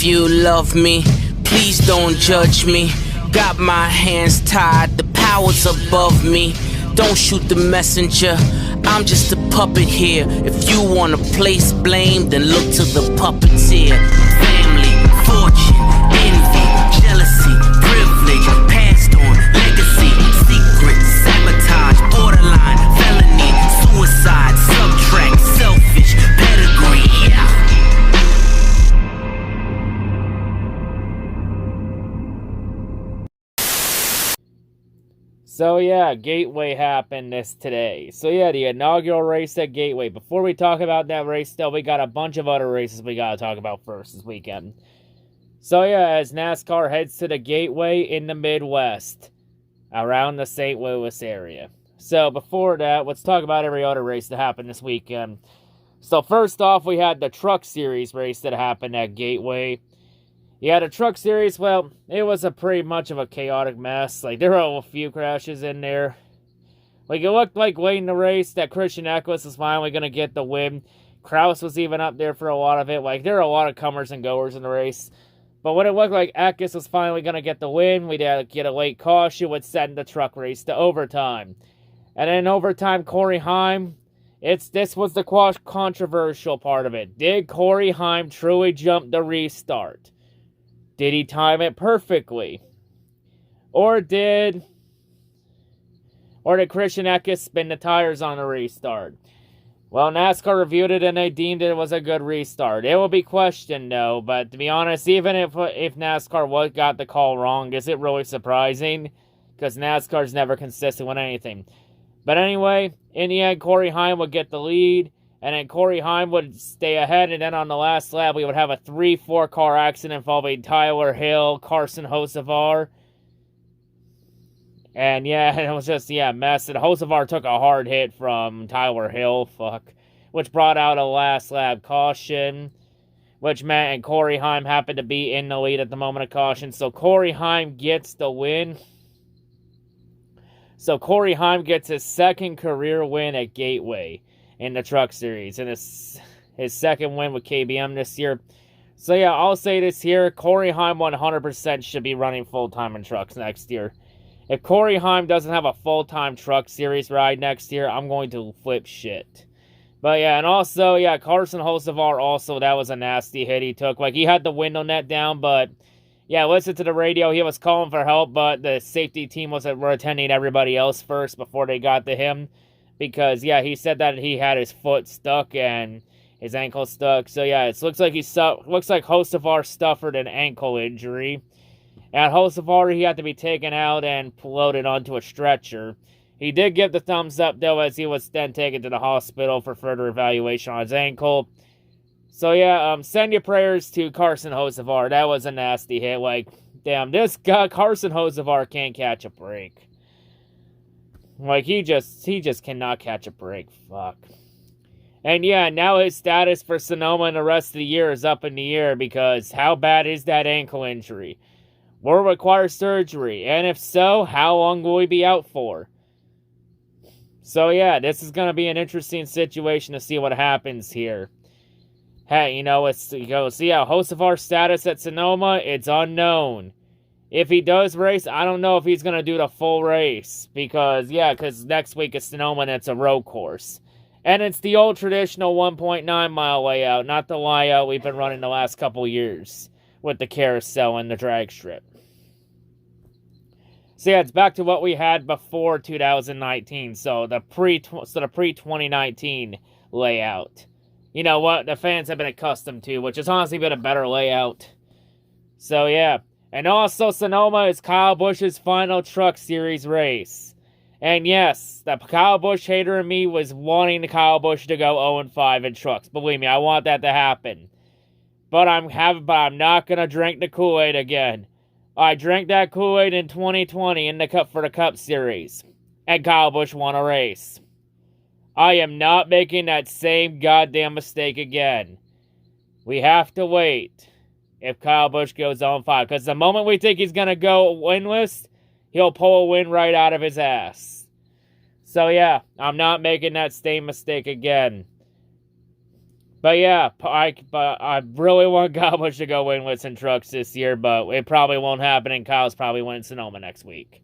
If you love me, please don't judge me. Got my hands tied, the power's above me. Don't shoot the messenger, I'm just a puppet here. If you wanna place blame, then look to the puppeteer. Family, fortune, envy, jealousy, privilege, passed on, legacy, secret, sabotage, borderline, felony, suicide, subtract, selfish, pedigree, yeah. So yeah, Gateway happened today. So yeah, the inaugural race at Gateway. Before we talk about that race though, we got a bunch of other races we gotta talk about first this weekend. So yeah, as NASCAR heads to the Gateway in the Midwest, around the St. Louis area. So before that, let's talk about every other race that happened this weekend. So first off, we had the Truck Series race that happened at Gateway. Yeah, the Truck Series, well, it was a pretty much of a chaotic mess. Like, there were a few crashes in there. Like, it looked like late in the race that Christian Eckles was finally going to get the win. Kraus was even up there for a lot of it. Like, there were a lot of comers and goers in the race. But when it looked like Eckles was finally going to get the win, we'd get a late caution, would send the truck race to overtime. And in overtime, Corey Heim, this was the controversial part of it. Did Corey Heim truly jump the restart? Did he time it perfectly? Or did Christian Eckles spin the tires on the restart? Well, NASCAR reviewed it and they deemed it was a good restart. It will be questioned though, but to be honest, even if NASCAR got the call wrong, is it really surprising? Because NASCAR's never consistent with anything. But anyway, in the end, Corey Heim would get the lead. And then Corey Heim would stay ahead, and then on the last lap, we would have a 3-4 car accident involving Tyler Hill, Carson Hocevar. And yeah, it was just, mess. And Hocevar took a hard hit from Tyler Hill, which brought out a last lap caution, which meant and Corey Heim happened to be in the lead at the moment of caution. So Corey Heim gets the win. So Corey Heim gets his second career win at Gateway in the Truck Series, and his second win with KBM this year. So yeah, I'll say this here, Corey Heim 100% should be running full-time in trucks next year. If Corey Heim doesn't have a full-time Truck Series ride next year, I'm going to flip shit. But yeah, and also, yeah, Carson Hocevar also, that was a nasty hit he took. Like, he had the window net down, but yeah, listen to the radio, he was calling for help, but the safety team were attending everybody else first before they got to him. Because, yeah, he said that he had his foot stuck and his ankle stuck. So, yeah, it looks like Hocevar suffered an ankle injury. And Hocevar, he had to be taken out and loaded onto a stretcher. He did give the thumbs up, though, as he was then taken to the hospital for further evaluation on his ankle. So, yeah, send your prayers to Carson Hocevar. That was a nasty hit. Like, damn, this guy, Carson Hocevar, can't catch a break. Like, he just cannot catch a break. Fuck. And yeah, now his status for Sonoma and the rest of the year is up in the air because how bad is that ankle injury? Will it require surgery? And if so, how long will he be out for? So yeah, this is going to be an interesting situation to see what happens here. Hey, see how Hocevar's status at Sonoma, it's unknown. If he does race, I don't know if he's going to do the full race. Because next week is Sonoma and it's a road course. And it's the old traditional 1.9 mile layout, not the layout we've been running the last couple years. With the carousel and the drag strip. So yeah, it's back to what we had before 2019. So the pre-2019 layout. You know what the fans have been accustomed to, which has honestly been a better layout. So yeah. And also, Sonoma is Kyle Busch's final Truck Series race. And yes, the Kyle Busch hater in me was wanting Kyle Busch to go 0-5 in trucks. Believe me, I want that to happen. But I'm not going to drink the Kool-Aid again. I drank that Kool-Aid in 2020 for the Cup Series. And Kyle Busch won a race. I am not making that same goddamn mistake again. We have to wait. If Kyle Busch goes 0-5. Because the moment we think he's going to go winless, he'll pull a win right out of his ass. So yeah, I'm not making that same mistake again. But yeah, I really want Kyle Busch to go win with some trucks this year, but it probably won't happen, and Kyle's probably winning Sonoma next week.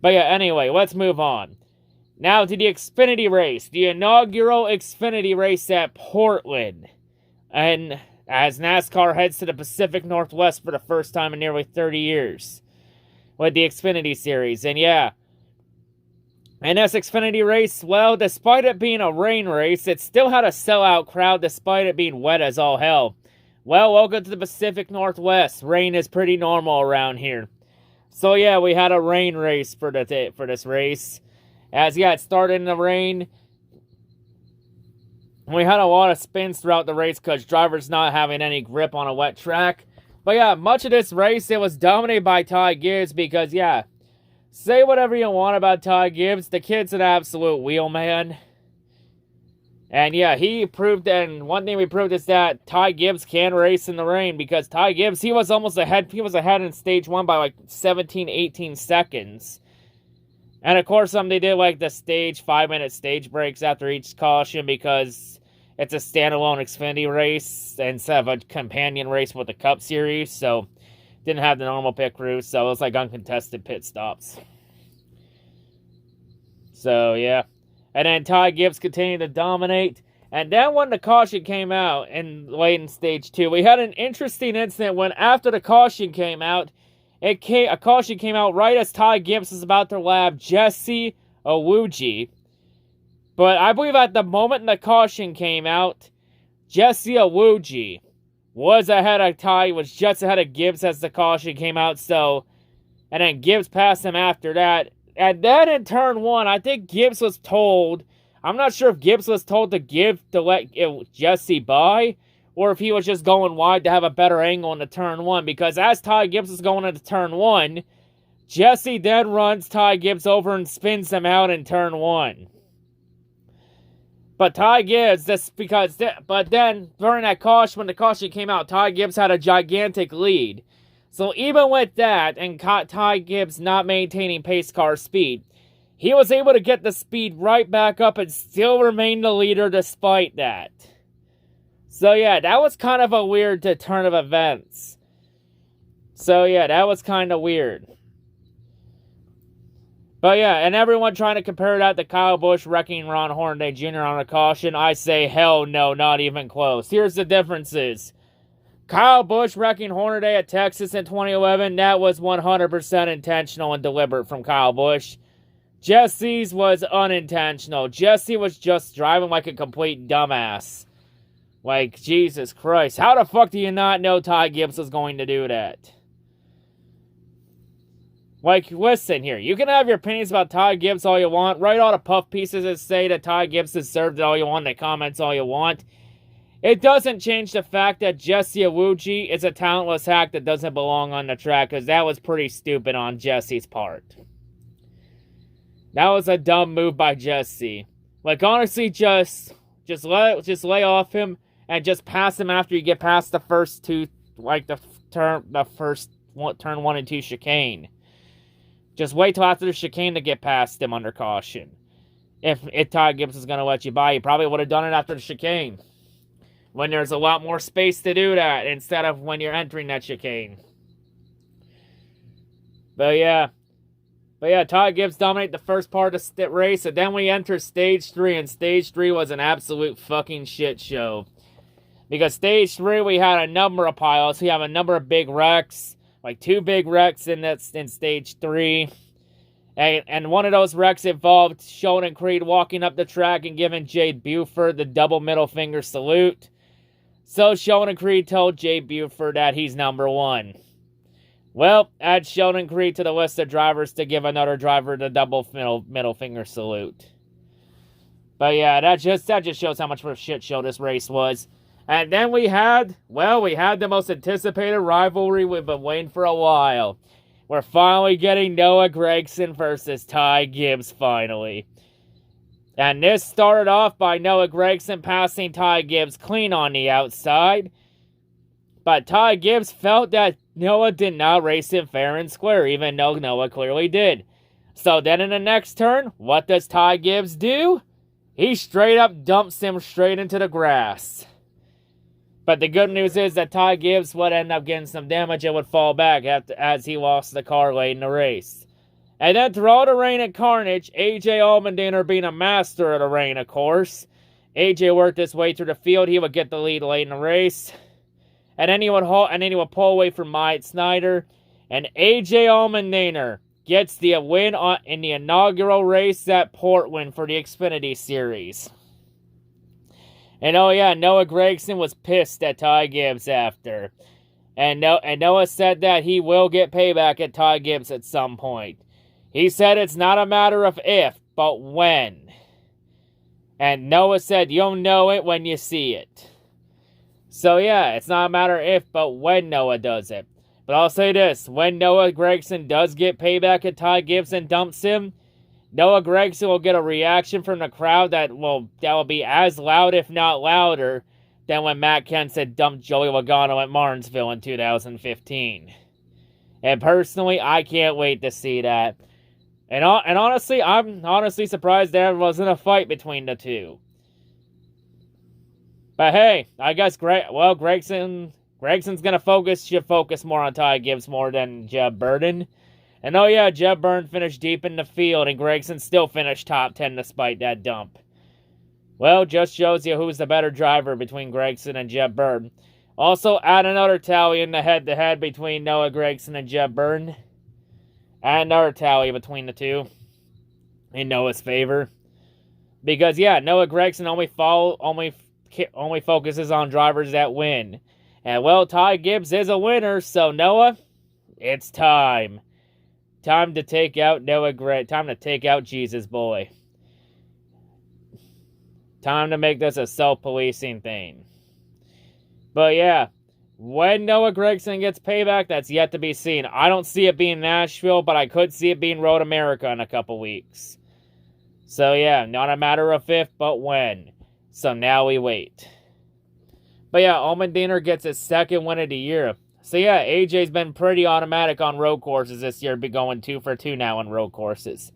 But yeah, anyway, let's move on. Now to the Xfinity race, the inaugural Xfinity race at Portland. And as NASCAR heads to the Pacific Northwest for the first time in nearly 30 years with the Xfinity Series. And yeah, and this Xfinity race, well, despite it being a rain race, it still had a sellout crowd despite it being wet as all hell. Well, welcome to the Pacific Northwest. Rain is pretty normal around here. So yeah, we had a rain race for this race. As yeah, it started in the rain. We had a lot of spins throughout the race because drivers not having any grip on a wet track. But yeah, much of this race, it was dominated by Ty Gibbs because yeah, say whatever you want about Ty Gibbs, the kid's an absolute wheelman. And yeah, he proved, and one thing we proved is that Ty Gibbs can race in the rain because Ty Gibbs, he was almost ahead. He was ahead in stage 1 by like 17, 18 seconds. And of course, they did like the 5-minute stage breaks after each caution because it's a standalone Xfinity race instead of a companion race with the Cup Series. So didn't have the normal pit crew, so it was like uncontested pit stops. So yeah. And then Ty Gibbs continued to dominate. And then when the caution came out late in stage 2, we had an interesting incident when after the caution came out, a caution came out right as Ty Gibbs was about to lap Jesse Owuji. But I believe at the moment the caution came out, Jesse Owuji was ahead of Ty, was just ahead of Gibbs as the caution came out, so, and then Gibbs passed him after that. And then in turn 1, I think Gibbs was told, I'm not sure if Gibbs was told to let Jesse by, or if he was just going wide to have a better angle into turn 1, because as Ty Gibbs was going into turn 1, Jesse then runs Ty Gibbs over and spins him out in turn 1. But Ty Gibbs, but then during that caution, when the caution came out, Ty Gibbs had a gigantic lead. So even with that, and Ty Gibbs not maintaining pace car speed, he was able to get the speed right back up and still remain the leader despite that. So yeah, that was kind of a weird turn of events. So yeah, that was kind of weird. But yeah, and everyone trying to compare that to Kyle Busch wrecking Ron Hornaday Jr. on a caution, I say hell no, not even close. Here's the differences. Kyle Busch wrecking Hornaday at Texas in 2011, that was 100% intentional and deliberate from Kyle Busch. Jesse's was unintentional. Jesse was just driving like a complete dumbass. Like, Jesus Christ. How the fuck do you not know Ty Gibbs was going to do that? Like, listen here. You can have your opinions about Ty Gibbs all you want. Write all the puff pieces that say that Ty Gibbs deserved it all you want. The comments all you want. It doesn't change the fact that Jesse Owuji is a talentless hack that doesn't belong on the track, because that was pretty stupid on Jesse's part. That was a dumb move by Jesse. Like, honestly, just lay off him and just pass him after you get past the first two, like turn 1 and 2 chicane. Just wait till after the chicane to get past him under caution. If Ty Gibbs is going to let you by, you probably would have done it after the chicane. When there's a lot more space to do that, instead of when you're entering that chicane. But yeah, Ty Gibbs dominated the first part of the race, and then we enter stage 3, and stage 3 was an absolute fucking shit show. Because stage 3, we had a number of pilots. We have a number of big wrecks, like 2 big wrecks in stage 3. And one of those wrecks involved Sheldon Creed walking up the track and giving Jade Buford the double middle finger salute. So Sheldon Creed told Jay Buford that he's number 1. Well, add Sheldon Creed to the list of drivers to give another driver the double middle finger salute. But yeah, that just shows how much of a shit show this race was. And then we had the most anticipated rivalry we've been waiting for a while. We're finally getting Noah Gragson versus Ty Gibbs finally. And this started off by Noah Gragson passing Ty Gibbs clean on the outside. But Ty Gibbs felt that Noah did not race him fair and square, even though Noah clearly did. So then in the next turn, what does Ty Gibbs do? He straight up dumps him straight into the grass. But the good news is that Ty Gibbs would end up getting some damage and would fall back as he lost the car late in the race. And then through all the rain and carnage, AJ Allmendinger being a master of the rain, of course. AJ worked his way through the field. He would get the lead late in the race. And then he would pull away from Myatt Snider. And AJ Allmendinger gets the win in the inaugural race at Portland for the Xfinity Series. And oh yeah, Noah Gragson was pissed at Ty Gibbs after. And Noah said that he will get payback at Ty Gibbs at some point. He said it's not a matter of if, but when. And Noah said you'll know it when you see it. So yeah, it's not a matter of if, but when Noah does it. But I'll say this, when Noah Gragson does get payback at Ty Gibbs and dumps him, Noah Gragson will get a reaction from the crowd that will be as loud, if not louder, than when Matt Kenseth dumped Joey Logano at Martinsville in 2015. And personally, I can't wait to see that. And honestly, I'm honestly surprised there wasn't a fight between the two. But hey, I guess Gragson's should focus more on Ty Gibbs more than Jeb Burton. And oh yeah, Jeb Burton finished deep in the field, and Gragson still finished top 10 despite that dump. Well, just shows you who's the better driver between Gragson and Jeb Burton. Also, add another tally in the head-to-head between Noah Gragson and Jeb Burton. Add another tally between the two in Noah's favor. Because yeah, Noah Gragson only focuses on drivers that win. And well, Ty Gibbs is a winner, so Noah, it's time. Time to take out time to take out Jesus Boy. Time to make this a self-policing thing. But yeah, when Noah Gragson gets payback, that's yet to be seen. I don't see it being Nashville, but I could see it being Road America in a couple weeks. So yeah, not a matter of if, but when. So now we wait. But yeah, Allmendinger gets his second win of the year. So yeah, AJ's been pretty automatic on road courses this year, be going 2 for 2 now on road courses.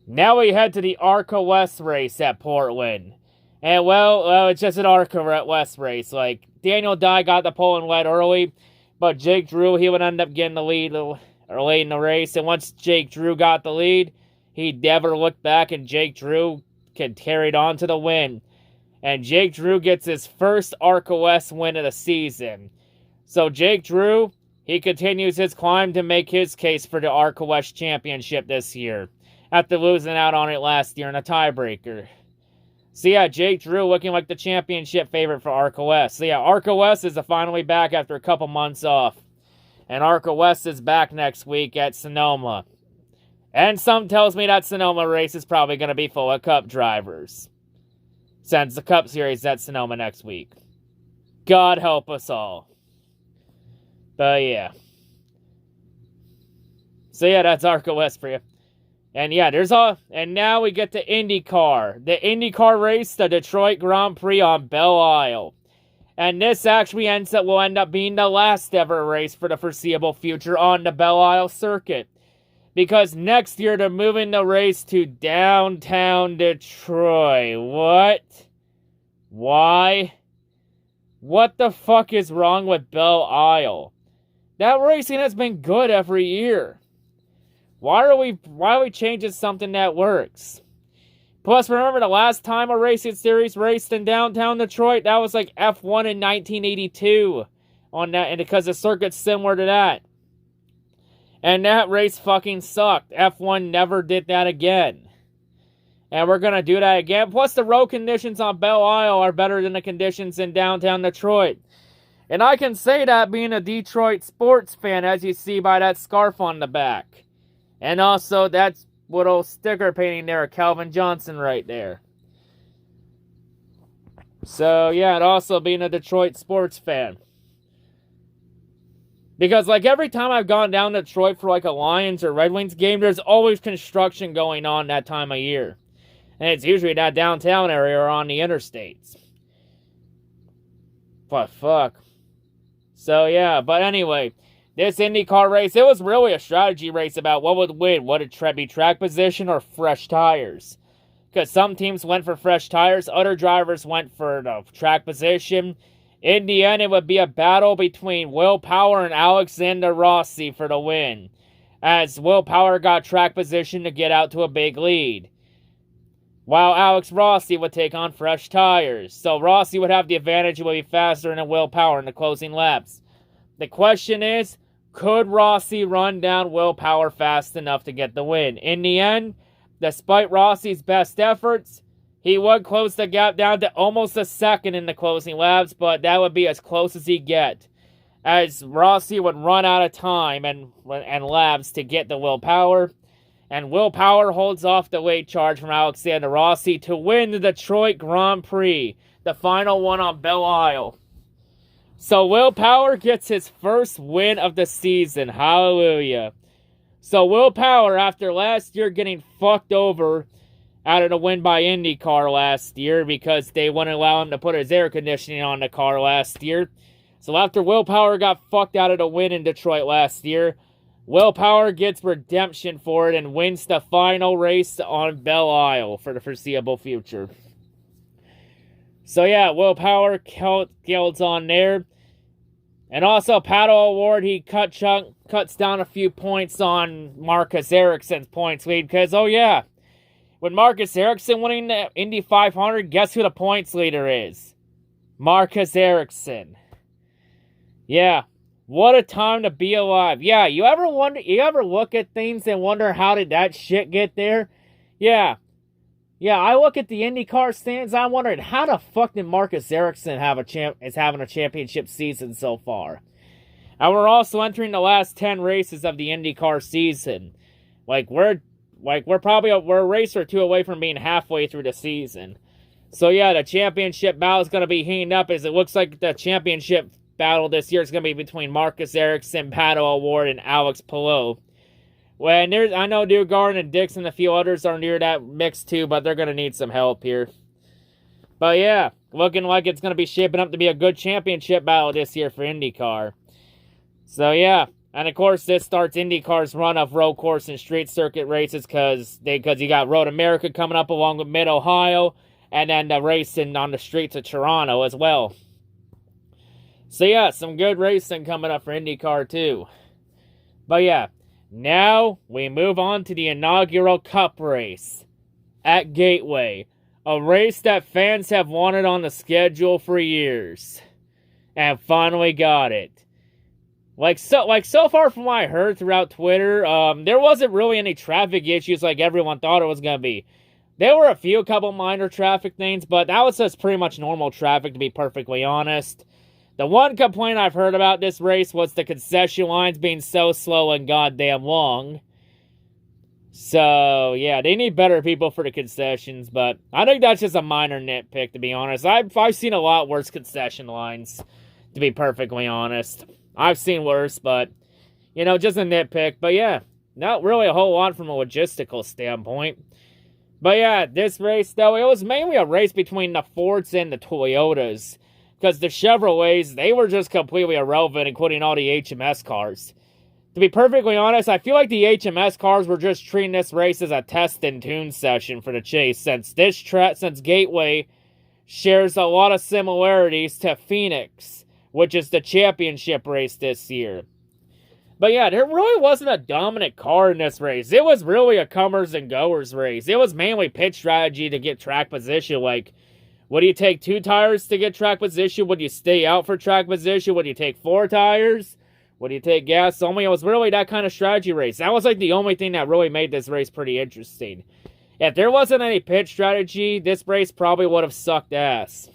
Now we head to the ARCA West race at Portland. And well, it's just an ARCA West race. Like, Daniel Dye got the pole and led early, but Jake Drew, he would end up getting the lead late in the race. And once Jake Drew got the lead, he never looked back, and Jake Drew carried on to the win. And Jake Drew gets his first ARCA West win of the season. So Jake Drew, he continues his climb to make his case for the ARCA West Championship this year, after losing out on it last year in a tiebreaker. So yeah, Jake Drew looking like the championship favorite for ARCA West. So yeah, ARCA West is finally back after a couple months off. And ARCA West is back next week at Sonoma. And some tells me that Sonoma race is probably going to be full of Cup drivers, since the Cup Series is at Sonoma next week. God help us all. But yeah. So yeah, that's ARCA West for you. And yeah, and now we get to IndyCar. The IndyCar race, the Detroit Grand Prix on Belle Isle. And this actually will end up being the last ever race for the foreseeable future on the Belle Isle circuit. Because next year they're moving the race to downtown Detroit. What? Why? What the fuck is wrong with Belle Isle? That racing has been good every year. Why are we changing something that works? Plus, remember the last time a racing series raced in downtown Detroit? That was like F1 in 1982. On that, and because the circuit's similar to that. And that race fucking sucked. F1 never did that again. And we're going to do that again. Plus, the road conditions on Belle Isle are better than the conditions in downtown Detroit. And I can say that being a Detroit sports fan, as you see by that scarf on the back. And also, that's little sticker painting there, Calvin Johnson right there. So, yeah, and also being a Detroit sports fan. Because, like, every time I've gone down to Detroit for, like, a Lions or Red Wings game, there's always construction going on that time of year. And it's usually that downtown area or on the interstates. But fuck. So, yeah, but anyway, this IndyCar race, it was really a strategy race about what would win. Would it be track position or fresh tires? Because some teams went for fresh tires, other drivers went for the track position. In the end, it would be a battle between Will Power and Alexander Rossi for the win, as Will Power got track position to get out to a big lead, while Alex Rossi would take on fresh tires. So Rossi would have the advantage and would be faster than Will Power in the closing laps. The question is, could Rossi run down Will Power fast enough to get the win? In the end, despite Rossi's best efforts, he would close the gap down to almost a second in the closing laps, but that would be as close as he'd get, as Rossi would run out of time and laps to get the Will Power, and Will Power holds off the late charge from Alexander Rossi to win the Detroit Grand Prix, the final one on Belle Isle. So Will Power gets his first win of the season. Hallelujah. So Will Power, after last year getting fucked over out of the win by IndyCar last year because they wouldn't allow him to put his air conditioning on the car last year. So after Will Power got fucked out of the win in Detroit last year, Will Power gets redemption for it and wins the final race on Belle Isle for the foreseeable future. So yeah, Will Power gets on there. And also, Pato O'Ward, he cuts down a few points on Marcus Ericsson's points lead. Because, oh yeah, with Marcus Ericsson winning the Indy 500, guess who the points leader is? Marcus Ericsson. Yeah, what a time to be alive. Yeah, you ever look at things and wonder how did that shit get there? Yeah, I look at the IndyCar stands, I'm wondering how the fuck did Marcus Ericsson is having a championship season so far? And we're also entering the last 10 races of the IndyCar season. We're a race or two away from being halfway through the season. So yeah, the championship battle is going to be heating up, as it looks like the championship battle this year is going to be between Marcus Ericsson, Pato O'Ward, and Alex Palou. Well, I know Newgarden and Dixon and a few others are near that mix too, but they're going to need some help here. But yeah, looking like it's going to be shaping up to be a good championship battle this year for IndyCar. So yeah, and of course this starts IndyCar's run of road course and street circuit races because you got Road America coming up along with Mid-Ohio, and then the racing on the streets of Toronto as well. So yeah, some good racing coming up for IndyCar too. But yeah, now we move on to the inaugural Cup race at Gateway. A race that fans have wanted on the schedule for years. And finally got it. So far from what I heard throughout Twitter, there wasn't really any traffic issues like everyone thought it was going to be. There were a couple minor traffic things, but that was just pretty much normal traffic, to be perfectly honest. The one complaint I've heard about this race was the concession lines being so slow and goddamn long. So, yeah, they need better people for the concessions, but I think that's just a minor nitpick, to be honest. I've seen a lot worse concession lines, to be perfectly honest. I've seen worse, but, just a nitpick. But, yeah, not really a whole lot from a logistical standpoint. But, yeah, this race, though, it was mainly a race between the Fords and the Toyotas. Because the Chevrolets, they were just completely irrelevant, including all the HMS cars. To be perfectly honest, I feel like the HMS cars were just treating this race as a test and tune session for the chase, since Gateway shares a lot of similarities to Phoenix, which is the championship race this year. But yeah, there really wasn't a dominant car in this race. It was really a comers and goers race. It was mainly pit strategy to get track position, would you take 2 tires to get track position? Would you stay out for track position? Would you take 4 tires? Would you take gas only? It was really that kind of strategy race. That was the only thing that really made this race pretty interesting. If there wasn't any pit strategy, this race probably would have sucked ass.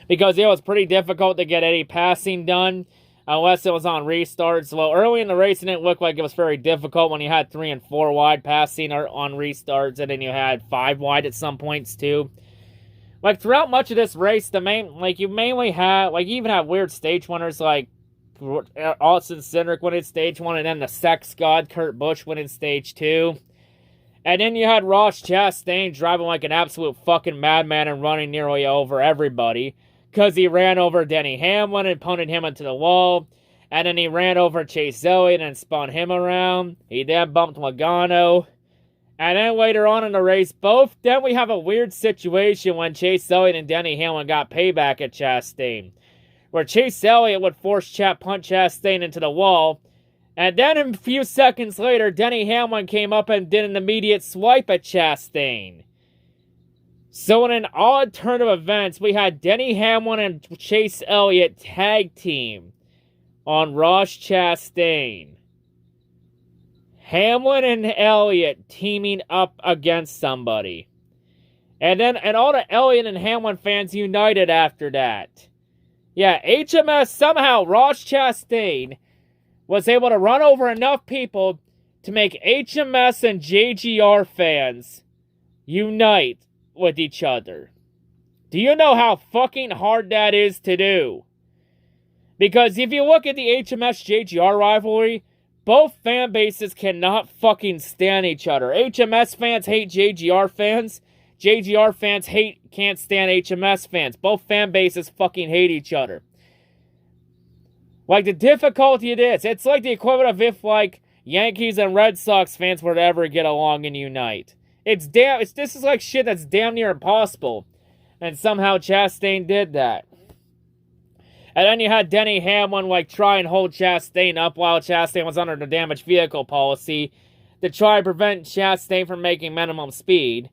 Because it was pretty difficult to get any passing done, unless it was on restarts. Well, early in the race, it didn't look like it was very difficult when you had 3 and 4 wide passing on restarts, and then you had 5 wide at some points too. Throughout much of this race, you mainly had, you even had weird stage winners like Austin Cindric winning stage 1, and then the sex god Kurt Busch winning stage 2. And then you had Ross Chastain driving like an absolute fucking madman and running nearly over everybody, because he ran over Denny Hamlin and punted him into the wall. And then he ran over Chase Elliott and spun him around. He then bumped Logano. And then later on in the race, then we have a weird situation when Chase Elliott and Denny Hamlin got payback at Chastain, where Chase Elliott would punch Chastain into the wall, and then a few seconds later, Denny Hamlin came up and did an immediate swipe at Chastain. So in an odd turn of events, we had Denny Hamlin and Chase Elliott tag team on Ross Chastain. Hamlin and Elliott teaming up against somebody. And all the Elliott and Hamlin fans united after that. Yeah, HMS, somehow Ross Chastain was able to run over enough people to make HMS and JGR fans unite with each other. Do you know how fucking hard that is to do? Because if you look at the HMS JGR rivalry, both fan bases cannot fucking stand each other. HMS fans hate JGR fans. JGR fans can't stand HMS fans. Both fan bases fucking hate each other. Like, the difficulty it is, it's like the equivalent of if, like, Yankees and Red Sox fans were to ever get along and unite. This is like shit that's damn near impossible. And somehow Chastain did that. And then you had Denny Hamlin, like, try and hold Chastain up while Chastain was under the damaged vehicle policy to try and prevent Chastain from making minimum speed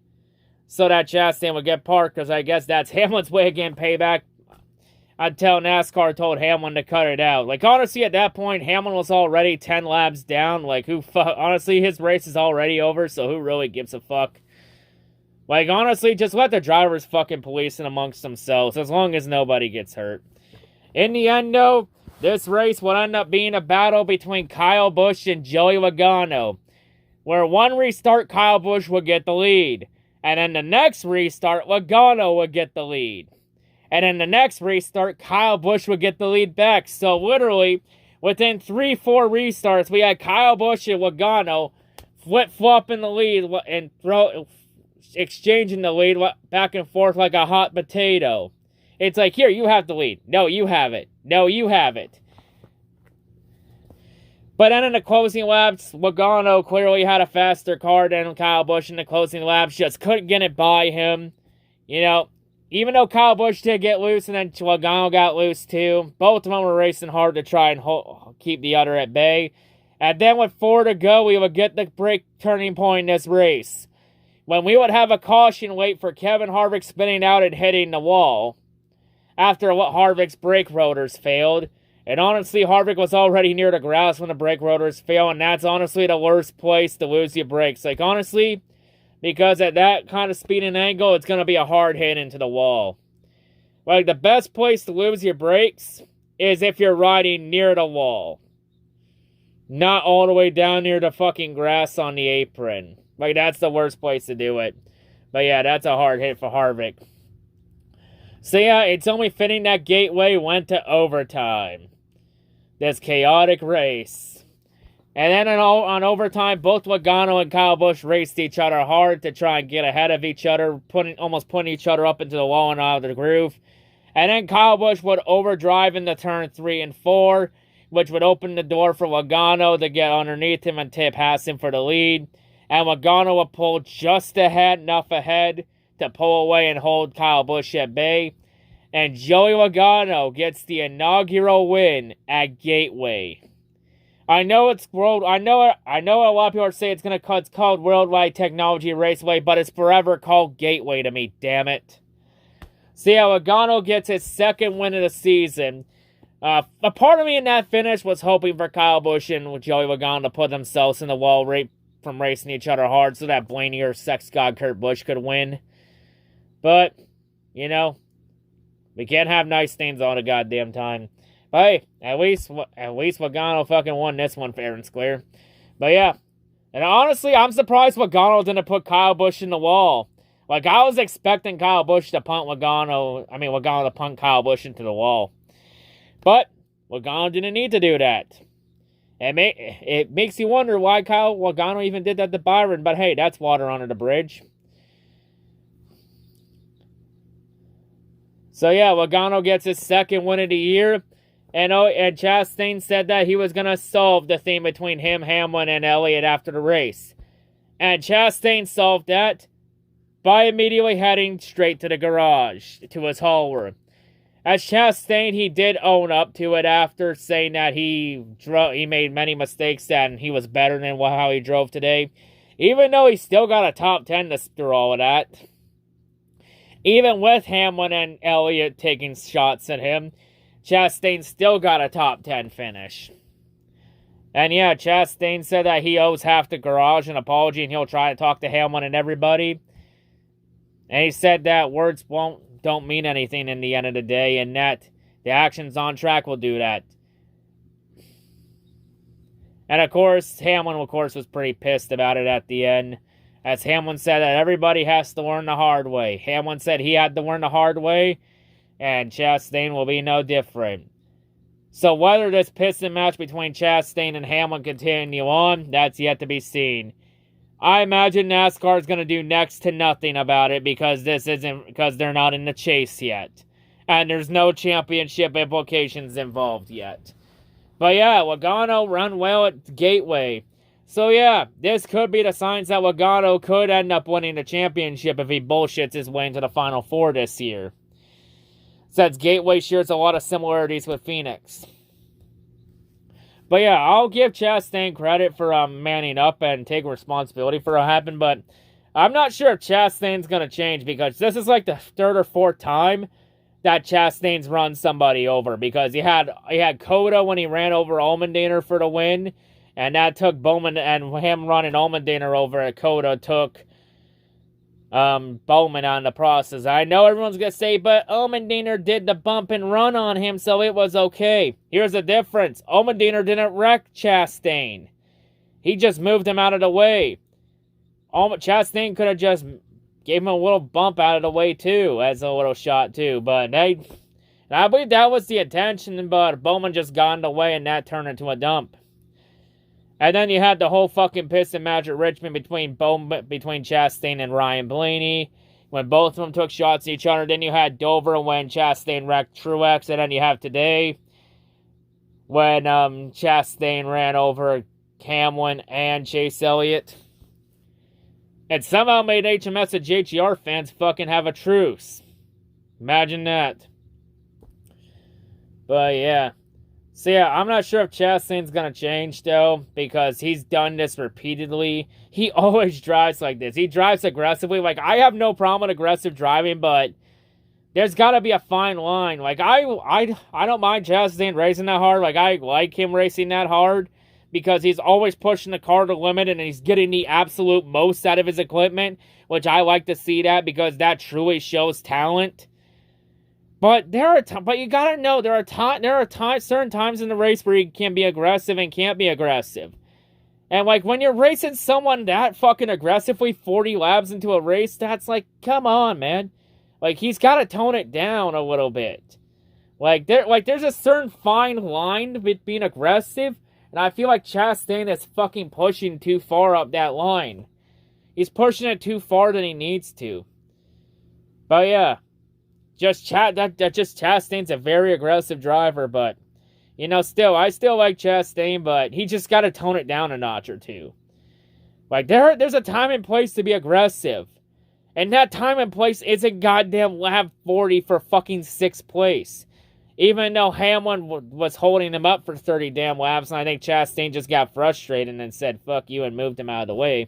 so that Chastain would get parked, because I guess that's Hamlin's way of getting payback until NASCAR told Hamlin to cut it out. Like, honestly, at that point, Hamlin was already 10 laps down. Like, honestly, his race is already over, so who really gives a fuck? Like, honestly, just let the drivers fucking police it amongst themselves, as long as nobody gets hurt. In the end, though, this race would end up being a battle between Kyle Busch and Joey Logano, where one restart, Kyle Busch would get the lead, and then the next restart, Logano would get the lead. And in the next restart, Kyle Busch would get the lead back. So literally, within 3-4 restarts, we had Kyle Busch and Logano flip-flopping the lead and exchanging the lead back and forth like a hot potato. It's like, here, you have the lead. No, you have it. No, you have it. But then in the closing laps, Logano clearly had a faster car than Kyle Busch in the closing laps. Just couldn't get it by him. You know, even though Kyle Busch did get loose and then Logano got loose too, both of them were racing hard to try and keep the other at bay. And then with 4 to go, we would get the brake turning point in this race, when we would have a caution wait for Kevin Harvick spinning out and hitting the wall after Harvick's brake rotors failed. And honestly, Harvick was already near the grass when the brake rotors fail, and that's honestly the worst place to lose your brakes. Like, honestly, because at that kind of speed and angle, it's going to be a hard hit into the wall. Like, the best place to lose your brakes is if you're riding near the wall. Not all the way down near the fucking grass on the apron. Like, that's the worst place to do it. But yeah, that's a hard hit for Harvick. So yeah, it's only fitting that Gateway went to overtime. This chaotic race. And then on overtime, both Logano and Kyle Busch raced each other hard to try and get ahead of each other, almost putting each other up into the wall and out of the groove. And then Kyle Busch would overdrive into turn 3 and 4, which would open the door for Logano to get underneath him and pass him for the lead. And Logano would pull just enough ahead to pull away and hold Kyle Busch at bay. And Joey Logano gets the inaugural win at Gateway. I know a lot of people are saying it's called Worldwide Technology Raceway, but it's forever called Gateway to me, damn it. So yeah, Logano gets his second win of the season. A part of me in that finish was hoping for Kyle Busch and Joey Logano to put themselves in the wall from racing each other hard so that Blaney or sex god Kurt Busch could win. But, you know, we can't have nice things all the goddamn time. But hey, at least Logano fucking won this one fair and square. But yeah, and honestly, I'm surprised Logano didn't put Kyle Busch in the wall. Like, I was expecting Kyle Busch to punt Logano to punt Kyle Busch into the wall. But Logano didn't need to do that. It makes you wonder why Kyle Logano even did that to Byron. But hey, that's water under the bridge. So yeah, Logano gets his second win of the year. And Chastain said that he was going to solve the thing between him, Hamlin, and Elliott after the race. And Chastain solved that by immediately heading straight to the garage, to his hauler. As Chastain, he did own up to it after, saying that he made many mistakes and he was better than how he drove today. Even though he still got a top 10 through all of that. Even with Hamlin and Elliott taking shots at him, Chastain still got a top 10 finish. And yeah, Chastain said that he owes half the garage an apology and he'll try to talk to Hamlin and everybody. And he said that words don't mean anything in the end of the day, and that the actions on track will do that. And of course, Hamlin, was pretty pissed about it at the end, as Hamlin said that everybody has to learn the hard way. Hamlin said he had to learn the hard way, and Chastain will be no different. So whether this piston match between Chastain and Hamlin continue on, that's yet to be seen. I imagine NASCAR is going to do next to nothing about it because they're not in the chase yet. And there's no championship implications involved yet. But yeah, Logano run well at Gateway. So yeah, this could be the signs that Logano could end up winning the championship if he bullshits his way into the Final Four this year. Since Gateway shares a lot of similarities with Phoenix. But yeah, I'll give Chastain credit for manning up and taking responsibility for what happened, but I'm not sure if Chastain's going to change because this is like the third or fourth time that Chastain's run somebody over, because he had Coda when he ran over Allmendinger for the win, and that took Bowman, and him running Allmendinger over at Coda took Bowman on the process. I know everyone's going to say, but Allmendinger did the bump and run on him, so it was okay. Here's the difference. Allmendinger didn't wreck Chastain. He just moved him out of the way. Chastain could have just gave him a little bump out of the way, too, as a little shot, too. But I believe that was the intention, but Bowman just got in the way, and that turned into a dump. And then you had the whole fucking piston match at Richmond between Chastain and Ryan Blaney, when both of them took shots at each other. Then you had Dover when Chastain wrecked Truex, and then you have today when Chastain ran over Hamlin and Chase Elliott. And somehow made HMS and JGR fans fucking have a truce. Imagine that. But yeah. So yeah, I'm not sure if Chastain's going to change, though, because he's done this repeatedly. He always drives like this. He drives aggressively. Like, I have no problem with aggressive driving, but there's got to be a fine line. Like, I don't mind Chastain racing that hard. Like, I like him racing that hard because he's always pushing the car to the limit and he's getting the absolute most out of his equipment, which I like to see that because that truly shows talent. But but you gotta know there are certain times in the race where you can be aggressive and can't be aggressive. And like when you're racing someone that fucking aggressively 40 laps into a race, that's like, come on, man. Like he's gotta tone it down a little bit. There's a certain fine line with being aggressive, and I feel like Chastain is fucking pushing too far up that line. He's pushing it too far than he needs to. But yeah. Chastain's a very aggressive driver, but, you know, I still like Chastain, but he just got to tone it down a notch or two. Like, there's a time and place to be aggressive, and that time and place isn't goddamn lap 40 for fucking 6th place. Even though Hamlin was holding him up for 30 damn laps, and I think Chastain just got frustrated and said, fuck you, and moved him out of the way.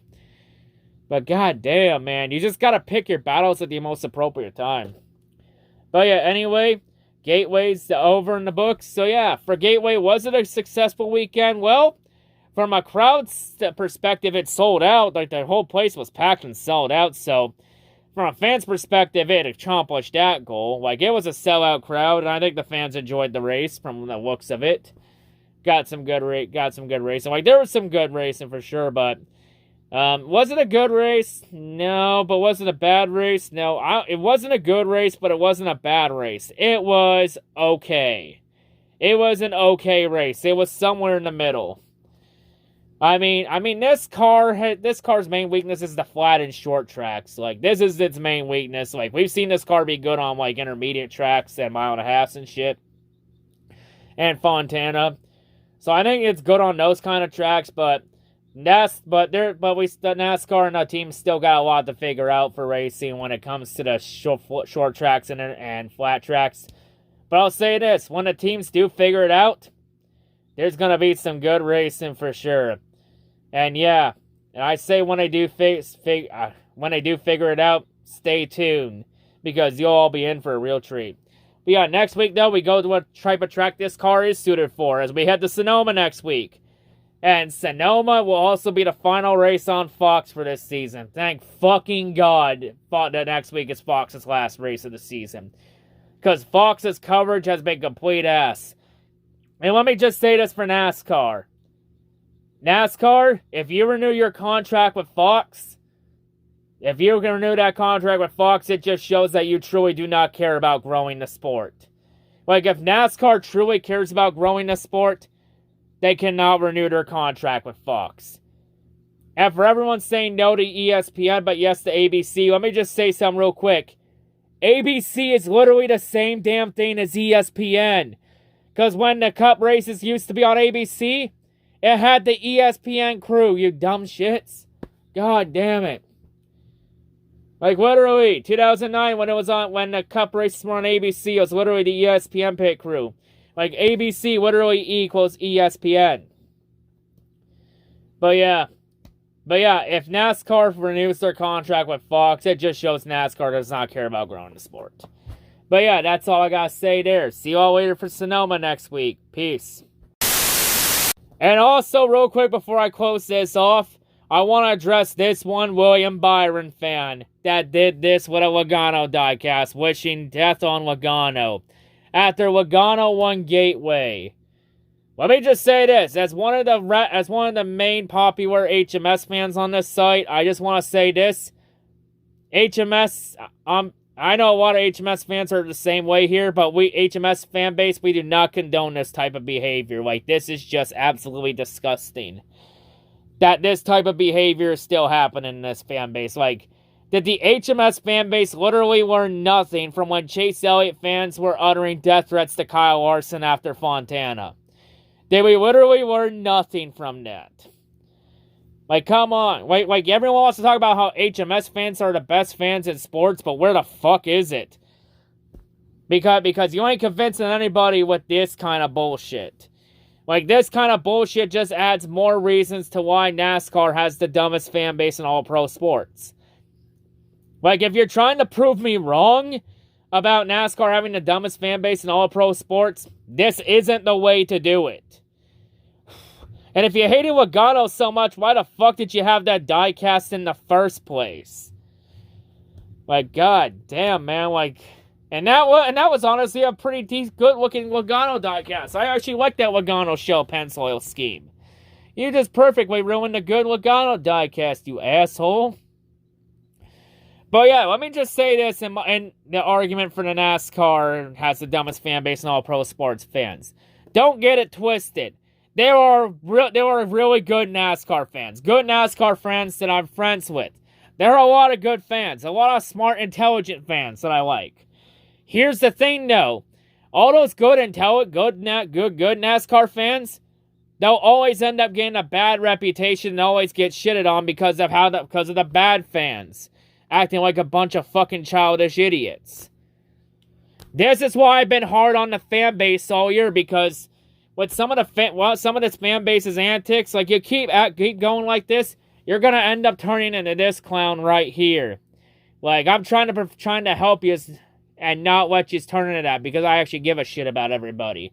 But goddamn, man, you just got to pick your battles at the most appropriate time. But yeah, anyway, Gateway's over in the books. So yeah, for Gateway, was it a successful weekend? Well, from a crowd perspective, it sold out. Like, the whole place was packed and sold out. So from a fan's perspective, it accomplished that goal. Like, it was a sellout crowd, and I think the fans enjoyed the race from the looks of it. Got some good racing. Like, there was some good racing for sure, but was it a good race? No. But was it a bad race? No. It wasn't a good race, but it wasn't a bad race. It was okay. It was an okay race. It was somewhere in the middle. I mean, this car's main weakness is the flat and short tracks. Like, this is its main weakness. Like, we've seen this car be good on, like, intermediate tracks and 1.5 miles and shit. And Fontana. So I think it's good on those kind of tracks, but But NASCAR and the team still got a lot to figure out for racing when it comes to the short tracks and flat tracks. But I'll say this, when the teams do figure it out, there's going to be some good racing for sure. And yeah, and I say when they do figure it out, stay tuned, because you'll all be in for a real treat. But yeah, next week though, we go to what type of track this car is suited for, as we head to Sonoma next week. And Sonoma will also be the final race on Fox for this season. Thank fucking God that next week is Fox's last race of the season. Because Fox's coverage has been complete ass. And let me just say this for NASCAR. NASCAR, if you renew your contract with Fox, it just shows that you truly do not care about growing the sport. Like, if NASCAR truly cares about growing the sport, they cannot renew their contract with Fox. And for everyone saying no to ESPN, but yes to ABC, let me just say something real quick. ABC is literally the same damn thing as ESPN. Because when the Cup races used to be on ABC, it had the ESPN crew, you dumb shits. God damn it. Like, literally, 2009, when the Cup races were on ABC, it was literally the ESPN pit crew. Like, ABC literally equals ESPN. But yeah, if NASCAR renews their contract with Fox, it just shows NASCAR does not care about growing the sport. But yeah, that's all I gotta say there. See you all later for Sonoma next week. Peace. And also, real quick before I close this off, I want to address this one William Byron fan that did this with a Logano diecast, wishing death on Logano after Logano won Gateway. Let me just say this, as one of the main popular HMS fans on this site, I just want to say this. HMS, I know a lot of HMS fans are the same way here, but HMS fan base, we do not condone this type of behavior. Like, this is just absolutely disgusting that this type of behavior is still happening in this fan base. Like, did the HMS fan base literally learn nothing from when Chase Elliott fans were uttering death threats to Kyle Larson after Fontana? Did we literally learn nothing from that? Like, come on. Like, everyone wants to talk about how HMS fans are the best fans in sports, but where the fuck is it? Because you ain't convincing anybody with this kind of bullshit. Like, this kind of bullshit just adds more reasons to why NASCAR has the dumbest fan base in all pro sports. Like, if you're trying to prove me wrong about NASCAR having the dumbest fan base in all pro sports, this isn't the way to do it. And if you hated Logano so much, why the fuck did you have that diecast in the first place? Like, god damn, man, like... And that was honestly a pretty good-looking Logano diecast. I actually like that Logano shell pencil scheme. You just perfectly ruined the good Logano diecast, you asshole. But yeah, let me just say this, and the argument for the NASCAR has the dumbest fan base in all pro sports fans. Don't get it twisted. There are really good NASCAR fans. Good NASCAR fans that I'm friends with. There are a lot of good fans. A lot of smart, intelligent fans that I like. Here's the thing, though. All those good NASCAR fans, they'll always end up getting a bad reputation and always get shitted on because of the bad fans acting like a bunch of fucking childish idiots. This is why I've been hard on the fan base all year, because with some of this fan base's antics, like, you keep going like this, you're gonna end up turning into this clown right here. Like, I'm trying to help you and not let you turn into that, because I actually give a shit about everybody.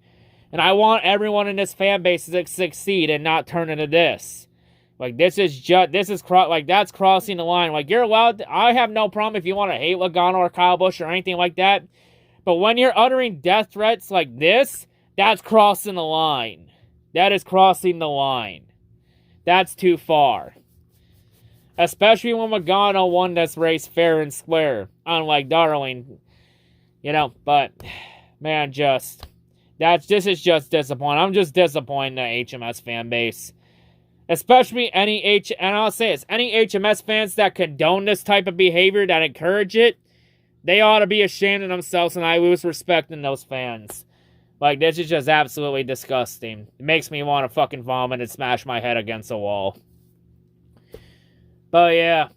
And I want everyone in this fan base to succeed and not turn into this. Like, that's crossing the line. Like, you're allowed I have no problem if you want to hate Logano or Kyle Busch or anything like that. But when you're uttering death threats like this, that's crossing the line. That is crossing the line. That's too far. Especially when Logano won this race fair and square, unlike Darling. You know, but, man, this is just disappointing. I'm just disappointed in the HMS fan base. Especially any HMS fans that condone this type of behavior, that encourage it, they ought to be ashamed of themselves, and I lose respect in those fans. Like, this is just absolutely disgusting. It makes me want to fucking vomit and smash my head against a wall. But yeah,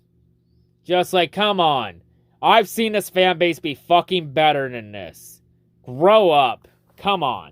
just like, come on. I've seen this fan base be fucking better than this. Grow up. Come on.